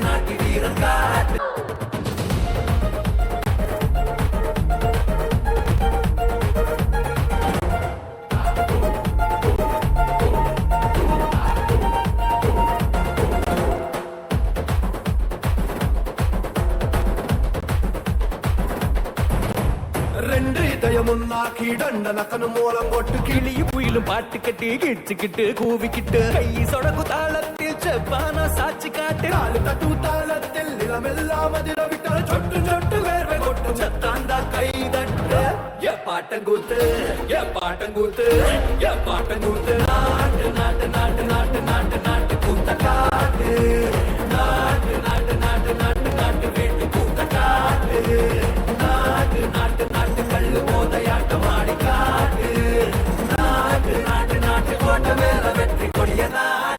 நாட்டி வீரன் காட்டு. ണ്ടനക്കനു മൂലം കൊട്ട് കിളിയും കുയിലും പാട്ടുകെട്ടി കിടിച്ചിക്കിട്ട് കൂവിക്കിട്ട് കൈ സൊടക്കു താളത്തിൽ ചെപ്പാന സാച്ചി കാട്ടി നാല് തട്ടു താളത്തിൽ നിലമെല്ലാം അതില വിട്ടാൽ ചൊട്ടു ചൊട്ടു വേർവ കൊട്ടും ചത്താന്ത കൈ തട്ട് പാട്ടം കൂത്ത് പാട്ടം കൂത്ത് പാട്ടം കൂത്ത് നാട്ട് നാട്ട് നാട്ട് നാട്ട് നാട്ട് നാട്ട് കൂത്തക്കാട്ട് നാട്ട് നാട്ട് നാട്ട് നാട്ട് നാട്ട് വീട്ടു കൂത്തക്കാട്ട് നാട്ട് നാട്ട് നാട്ട് കള്ളു പോതയാട്ടം ആടിക്കാട്ട് നാട്ട് നാട്ട് നാട്ട് കോട്ടമേല വെற்றி കൊടിയ നാട്ട്.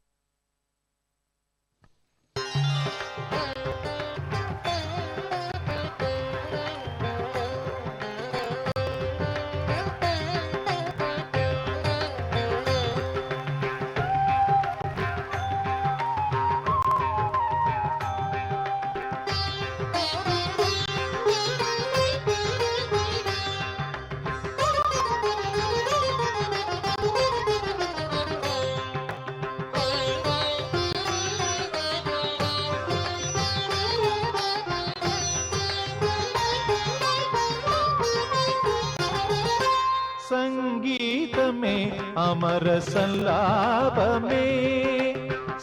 संगीतमे अमर सल्लापमे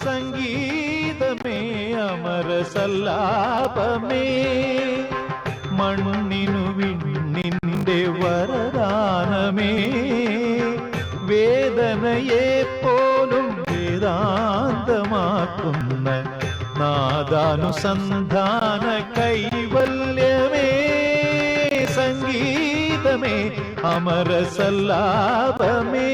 संगीतमे अमर सल्लापमे मण्णिनु विण्णिंदे वरदानमे वेदनये पोलुम वेदान्तमाक्कुन्न नादानुसन्धान कैवल्यमे संगीतमे अमर सल्लापमे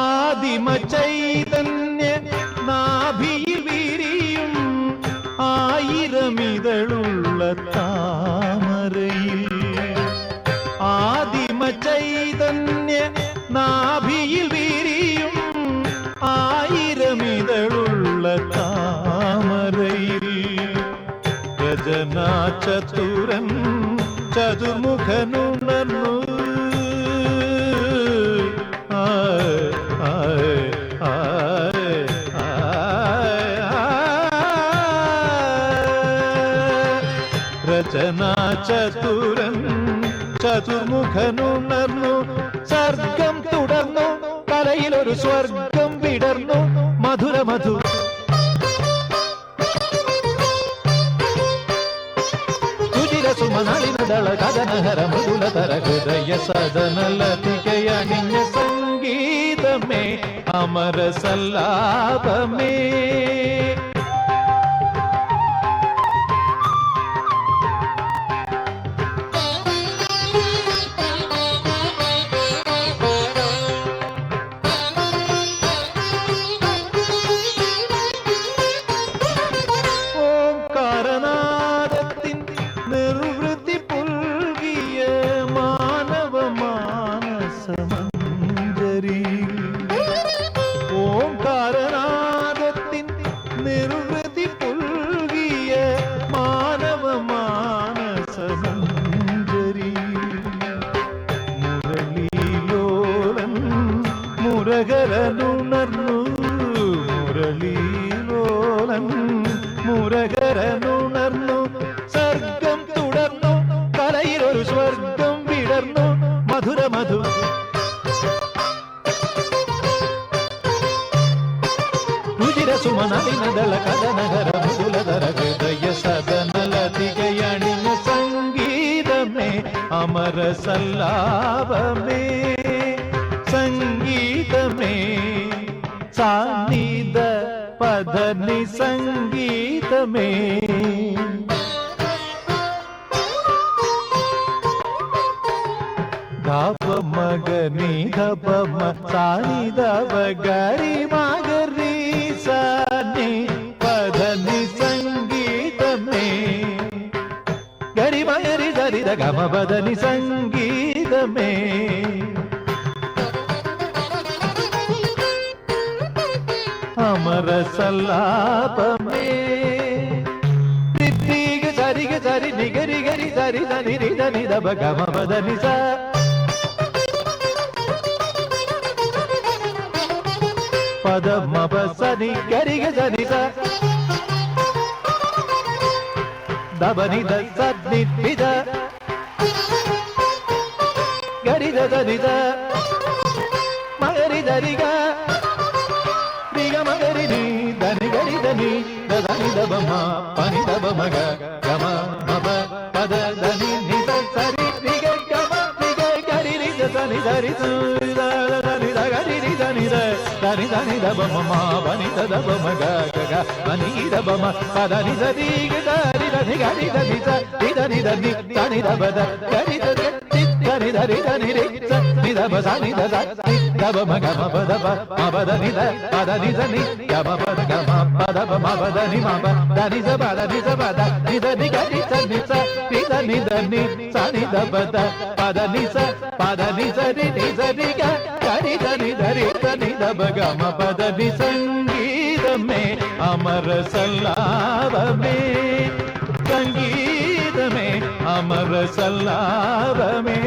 आदिम चैतन्य नाभिയിൽ വീരിയും ആയിരമിതളുള്ള താമരയിൽ ആദിമ ചൈതന്യ നാഭിയിൽ വീരിയും ആയിരമിതളുള്ള താമരയിൽ രചനാ ചതുരൻ ചതുർമുഖനുണർന്നു രചനാ ചതുരൻ ചതുർമുഖനുണർന്നു സർഗം തുടർന്നു കലയിലൊരു സ്വർഗം വിടർന്നു മധുര മധു തുജിര സുമനളിനദള കഥനഹര മൃദുലതര ഹൃദയ സദനലതികയണിഞ്ഞ സംഗീതമേ അമര സല്ലാപമേ നിർവൃത്തി പുൽകിയ മാനവ മാനസമഞ്ജരി ഓംകാരനാദത്തിൻ നിർവൃത്തി പുൽകിയ മാനവ മാനസമഞ്ജരി മുരളീലോലൻ മുരകരനുണർന്നു മുരളീലോലൻ മുരകരനുണർന്നു സർഗം തുടർന്നു കലയിലൊരു സ്വർഗം വിടർന്നു മധുര മധു രുചിര സുമനളിനദള കഥനഹര മൃദുലതര ഹൃദയ സദനലതികയണിഞ്ഞ സംഗീതമേ അമര സല്ലാപമേ സംഗീതമേ സാനിധ പദനി സംഗീതമേ ധാപമ ಮಗ ನೀ ಗ ಮ ಸಾನಿ ದವ ಗರಿ ಮಗರಿ ಸಾನಿ ಪದ ನಿ ಸಂಗೀತಮೇ ಗರಿ ಮಗರಿ ಸರಿ ದ ಗಮ ಪದ ನಿ ಸಂಗೀತಮೇ ಅಮರ ಸಲಾಪಮೇ ರಿದ್ದಿಗ ಸರಿಗೆ ಸರಿ ನಿಗರಿ ಗರಿ ಸರಿ ಧನಿ ರಿ ಧನಿ ದ ಗಮ ಪದ ನಿ ಸ ಪದ ಮ ಪ ಸನಿ ಗರಿಗೆ ಸನಿ ಸ ದಬನಿ ದ ಸದ್ನಿ ಪಿದ ಗರಿ ದ ಧನಿ ದ ಮಗರಿ ದರಿಗ ರಿಗ ಮಗರಿ ನಿ ಧನಿ ಗರಿ ಧನಿ ದ ಧನಿ ದ ಬಮ ಪನಿ ದ ಬಮ ಗ ಗಮ ಮಮ ಪದ ಧನಿ ನಿ ದ ಸರಿ ರಿಗ ಗಮ ರಿಗ ಗರಿ ರಿ ದ ಧನಿ ಧರಿ ಸ ಧನಿ ದ ಗರಿ ರಿ ಧನಿ ದ ಧನಿ ಧನಿ ದ ಬಮ ಮ ಪನಿ ದ ದ ಬಮ ಗ ಗ ಗ ಪನಿ ದ ಬಮ ಪದ ನಿ ದ ರಿ ಗ ಧರಿ ಧನಿ ಗರಿ ಧನಿ ಸ ರಿ ಧನಿ ಧನಿ ಧನಿ ದ ಬದ ಗರಿ ದ ಧನಿ ಧರಿ ಧನಿ ರಿ ಸ ನಿ ದ ಬ ಸ ನಿ ದ ಸ ನಿ ದ ಬ ಮ ಗ ಮ ಪದ ಬ ಮ ಪದ ನಿ ದ ಪದ ನಿ ಸ ನಿ ಗ ಮ ಪದ ಗ ಮ ಪದ ಬ ಮ ಪದ ನಿ ಮ ಪ ದ ನಿ ಸ ಪದ ನಿ ಸ ಪದ ನಿ ದ ನಿ ಗ ರಿ ಸ ನಿ ಸ ನಿ ದ ನಿ ದ ನಿ ಸ ನಿ ದ ಬ ದ ಪದ ನಿ ಸ ರಿ ನಿ ಸ ನಿ ಗ ಗರಿ ದ ನಿ ದ ರಿ ಸ ನಿ ದ ಬ ಗ ಮ ಪದ ನಿ ಸಂಗೀತಮೇ ಅಮರ ಸಲ್ಲಾಪಮೇ ಸಂಗೀತಮೇ ಅಮರ ಸಲ್ಲಾಪಮೇ